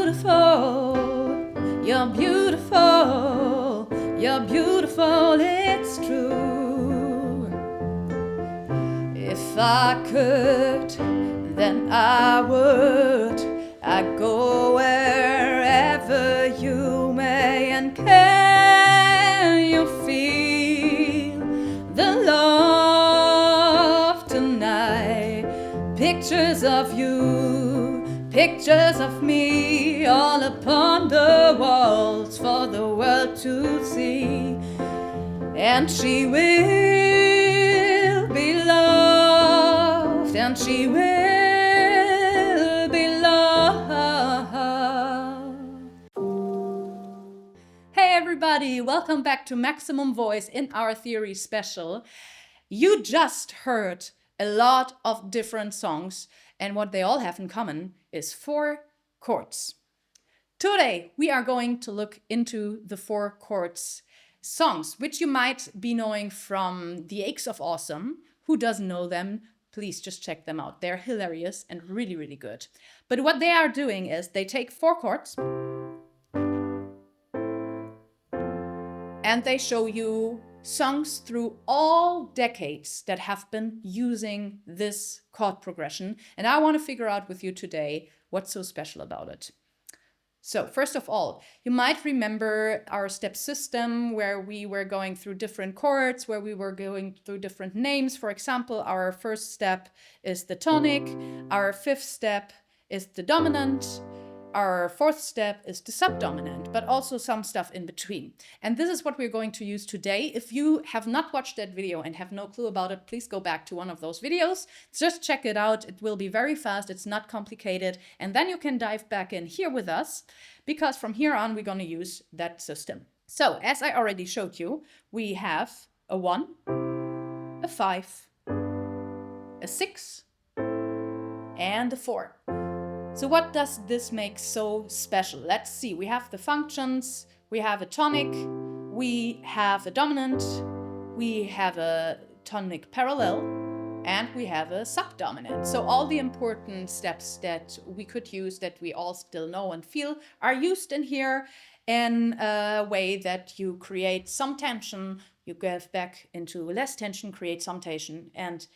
beautiful, you're beautiful, you're beautiful, it's true. If I could, then I would. I'd go wherever you may. And can you feel the love tonight? Pictures of you, pictures of me, all upon the walls for the world to see. And she will be loved, and she will be loved. Hey everybody, welcome back to Maximum Voice in our theory special. You just heard a lot of different songs, and what they all have in common is 4 chords. Today we are going to look into the 4 chords songs, which you might be knowing from The Aches of Awesome. Who doesn't know them? Please just check them out. They're hilarious and really, really good. But what they are doing is they take 4 chords and they show you songs through all decades that have been using this chord progression. And I want to figure out with you today what's so special about it. So first of all, you might remember our step system where we were going through different chords, where we were going through different names. For example, our first step is the tonic, our 5th step is the dominant, our 4th step is the subdominant, but also some stuff in between. And this is what we're going to use today. If you have not watched that video and have no clue about it, please go back to one of those videos. Just check it out. It will be very fast. It's not complicated. And then you can dive back in here with us, because from here on, we're going to use that system. So as I already showed you, we have a 1, a 5, a 6, and a 4. So what does this make so special? Let's see. We have the functions, we have a tonic, we have a dominant, we have a tonic parallel, and we have a subdominant. So all the important steps that we could use, that we all still know and feel, are used in here in a way that you create some tension, you get back into less tension, create some tension, and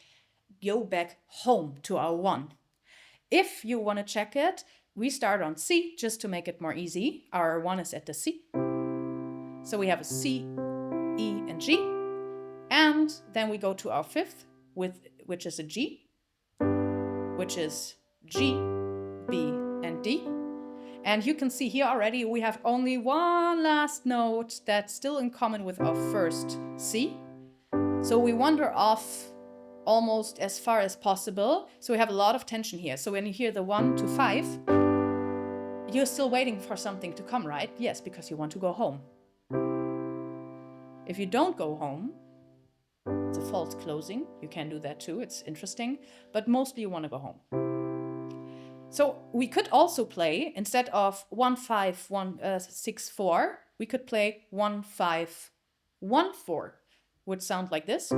go back home to our 1. If you want to check it, we start on C just to make it more easy. Our 1 is at the C. So we have a C, E, and G. And then we go to our 5th, which is a G, which is G, B, and D. And you can see here already we have only one last note that's still in common with our first C. So we wander off almost as far as possible. So we have a lot of tension here. So when you hear the 1 to 5, you're still waiting for something to come, right? Yes, because you want to go home. If you don't go home, it's a false closing. You can do that too. It's interesting. But mostly you want to go home. So we could also play, instead of 1, 5, 1, 6, 4, we could play 1, 5, 1, 4. Would sound like this.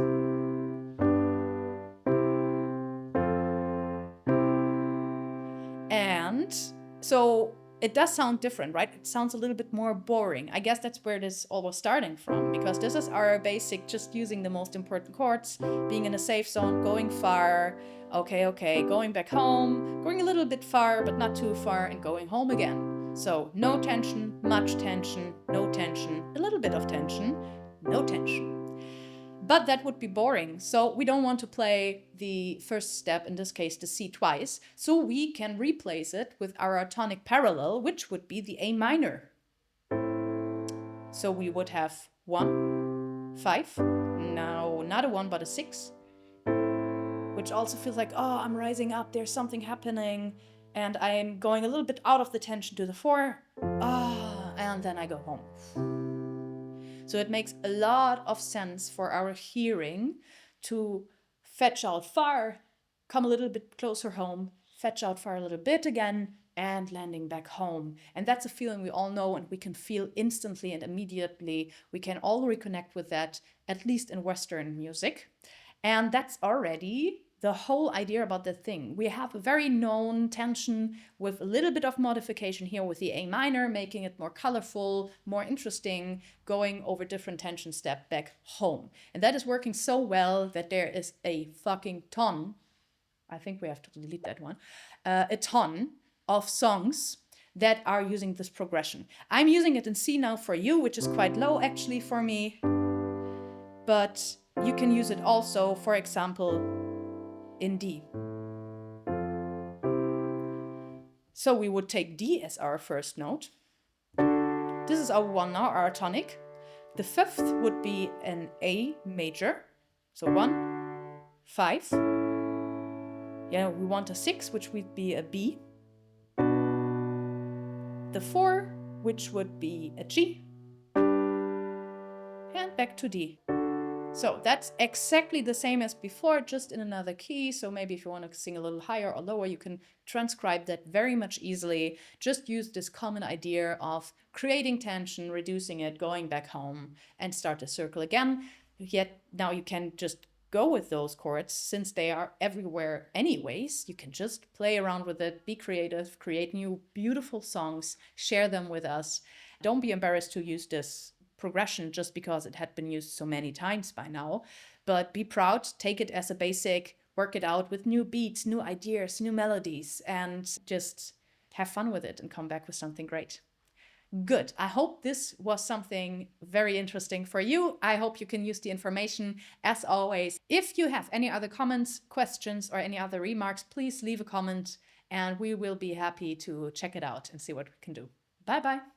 So it does sound different, right? It sounds a little bit more boring. I guess that's where this all was starting from, because this is our basic, just using the most important chords, being in a safe zone, going far, okay, going back home, going a little bit far, but not too far, and going home again. So no tension, much tension, no tension, a little bit of tension, no tension. But that would be boring, so we don't want to play the first step, in this case the C, twice, so we can replace it with our tonic parallel, which would be the A minor. So we would have 1, 5, now not a 1 but a 6, which also feels like, oh, I'm rising up, there's something happening, and I'm going a little bit out of the tension to the 4, and then I go home. So it makes a lot of sense for our hearing to fetch out far, come a little bit closer home, fetch out far a little bit again, and landing back home. And that's a feeling we all know and we can feel instantly and immediately. We can all reconnect with that, at least in Western music. And that's already the whole idea about the thing. We have a very known tension with a little bit of modification here with the A minor, making it more colorful, more interesting, going over different tension step back home. And that is working so well that there is a fucking ton, I think we have to delete that one, a ton of songs that are using this progression. I'm using it in C now for you, which is quite low actually for me. But you can use it also, for example, in D. So we would take D as our first note. This is our one now, our tonic. The fifth would be an A major. So 1, 5. Yeah, we want a 6, which would be a B. The 4, which would be a G. And back to D. So that's exactly the same as before, just in another key. So maybe if you want to sing a little higher or lower, you can transcribe that very much easily. Just use this common idea of creating tension, reducing it, going back home, and start the circle again. Yet now you can just go with those chords since they are everywhere anyways. You can just play around with it, be creative, create new beautiful songs, share them with us. Don't be embarrassed to use this progression just because it had been used so many times by now, but be proud, take it as a basic, work it out with new beats, new ideas, new melodies, and just have fun with it and come back with something great. Good. I hope this was something very interesting for you. I hope you can use the information. As always, if you have any other comments, questions, or any other remarks, please leave a comment and we will be happy to check it out and see what we can do. Bye bye.